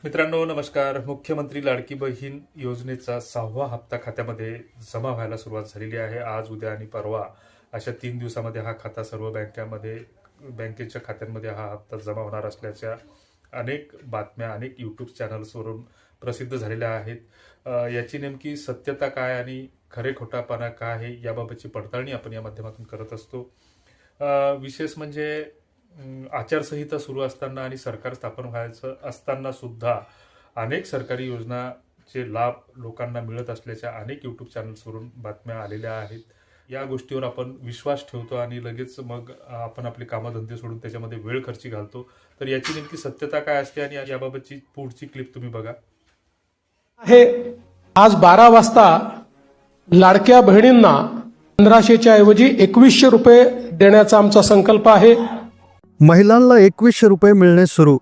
मित्रांनो नमस्कार. मुख्यमंत्री लाडकी बहीण योजनेचा 6वा हप्ता खात्यामध्ये जमा व्हायला सुरुवात झालेली आहे. आज, उद्या आणि परवा अशा 3 दिवसामध्ये हा खाता सर्व बँकेच्या खात्यांमध्ये हा हप्ता जमा होणार असल्याच्या अनेक बातम्या अनेक यूट्यूब चॅनल्सवरून प्रसिद्ध झालेल्या आहेत. याची नेमकी सत्यता काय आणि खरे खोटापणा काय आहे याबाबतची पडताळणी आपण या माध्यमातून करत असतो. विशेष म्हणजे आचारसंहिता सुरू असताना आणि सरकार स्थापन व्हायचं असताना सुद्धा अनेक सरकारी योजनाचे लाभ लोकांना मिळत असल्याच्या अनेक यूट्यूब चॅनल्सवरून बातम्या आलेल्या आहेत. या गोष्टीवर आपण विश्वास ठेवतो आणि लगेच मग आपण आपले कामधंदे सोडून त्याच्यामध्ये वेळ खर्ची घालतो. तर याची नेमकी सत्यता काय असते आणि याबाबतची पुढची क्लिप तुम्ही बघा. हे आज 12 वाजता लाडक्या बहिणींना 1500च्या ऐवजी 2100 रुपये देण्याचा आमचा संकल्प आहे. महिलांना 2100 रुपये मिळणे सुरू.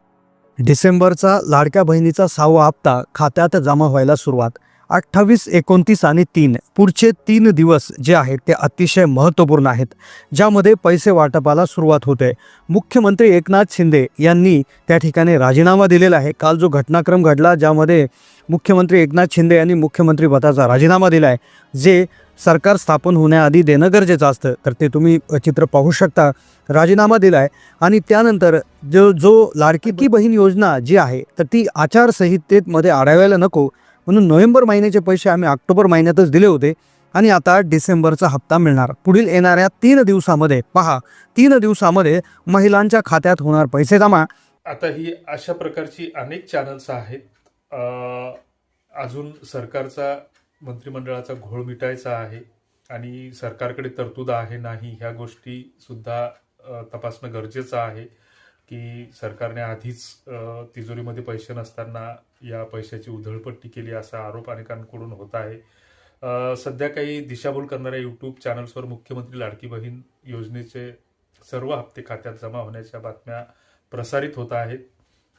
डिसेंबरचा लाडक्या बहिणीचा 6वा हप्ता खात्यात जमा व्हायला सुरुवात. 28, 29 आणि 3 पुढचे 3 दिवस जे आहेत ते अतिशय महत्त्वपूर्ण आहेत, ज्यामध्ये पैसे वाटपाला सुरुवात होते. मुख्यमंत्री एकनाथ शिंदे यांनी त्या ठिकाणी राजीनामा दिलेला आहे. काल जो घटनाक्रम घडला ज्यामध्ये मुख्यमंत्री एकनाथ शिंदे यांनी मुख्यमंत्री पदाचा राजीनामा दिला आहे, जे सरकार स्थापन होण्याआधी देणं गरजेचं असतं, तर ते तुम्ही चित्र पाहू शकता. राजीनामा दिला आहे आणि त्यानंतर जो लाडकी बहीण योजना जी आहे तर ती आचारसंहितेमध्ये अडवायला नको म्हणून नोव्हेंबर महिन्याचे पैसे आम्ही ऑक्टोबर महिन्यातच दिले होते आणि आता डिसेंबरचा हप्ता मिळणार. पुढील येणाऱ्या 3 दिवसामध्ये 3 दिवसामध्ये महिलांच्या खात्यात होणार पैसे जमा. आता ही अशा प्रकारची अनेक चॅनल्स आहेत. अजून सरकारचा मंत्रिमंडळाचा घोळ मिटायचा आहे आणि सरकारकडे तरतूद आहे नाही ह्या गोष्टी सुद्धा तपासणं गरजेचं आहे की सरकारने आधीच तिजोरीमध्ये पैसे नसताना या पैशाची उधळपट्टी केली असा आरोप अनेकांकडून होत आहे. सध्या काही दिशाभूल करणाऱ्या यूट्यूब चॅनल्सवर मुख्यमंत्री लाडकी बहीण योजनेचे सर्व हप्ते खात्यात जमा होण्याच्या बातम्या प्रसारित होत आहेत.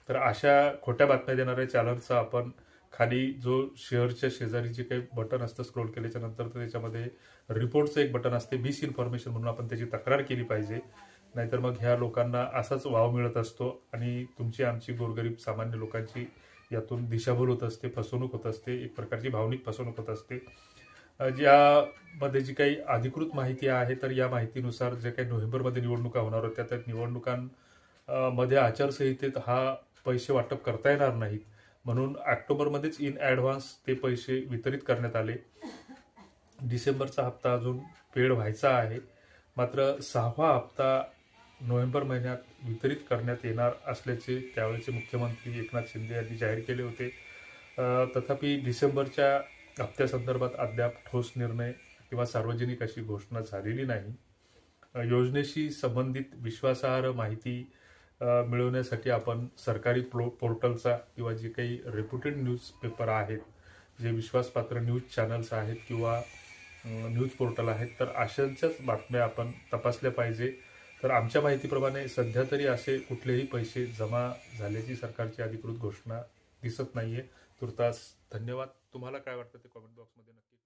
तर अशा खोट्या बातम्या देणाऱ्या चॅनलचा आपण खाली जो शेअरच्या शेजारी जे काही बटन असतं स्क्रोल केल्याच्या नंतर तर त्याच्यामध्ये रिपोर्टचं एक बटन असते, मिस इन्फॉर्मेशन म्हणून आपण त्याची तक्रार केली पाहिजे. नाहीतर मग ह्या लोकांना असाच वाव मिळत असतो आणि तुमची आमची गोरगरीब सामान्य लोकांची यातून दिशाभूल होत असते, फसवणूक होत असते, एक प्रकारची भावनिक फसवणूक होत असते. ज्यामध्ये जी काही अधिकृत माहिती आहे तर या माहितीनुसार जे काही नोव्हेंबरमध्ये निवडणुका होणार होत्या त्या निवडणुकांमध्ये आचारसंहितेत हा पैसे वाटप करता येणार नाहीत म्हणून ऑक्टोबरमध्येच इन ॲडव्हान्स ते पैसे वितरित करण्यात आले. डिसेंबरचा हप्ता अजून पेड व्हायचा आहे, मात्र 6वा हप्ता नोव्हेंबर महिन्यात वितरित करण्यात येणार असल्याचे त्यावेळेचे मुख्यमंत्री एकनाथ शिंदे यांनी जाहीर केले होते. तथापि डिसेंबरच्या हप्त्यासंदर्भात अद्याप ठोस निर्णय किंवा सार्वजनिक अशी घोषणा झालेली नाही. योजनेशी संबंधित विश्वासार्ह माहिती मिळवण्यासाठी आपण सरकारी पोर्टलचा किंवा जे काही रेप्युटेड न्यूजपेपर आहेत, जे विश्वासपात्र न्यूज चॅनल्स आहेत किंवा न्यूज पोर्टल आहेत, तर अशांच्याच बातम्या आपण तपासल्या पाहिजे. तर आमच्या माहितीप्रमाणे सध्या तरी असे कुठलेही पैसे जमा झाल्याची सरकारची अधिकृत घोषणा दिसत नाहीये तुर्तास. धन्यवाद. तुम्हाला काय वाटतं ते कॉमेंट बॉक्समध्ये नक्की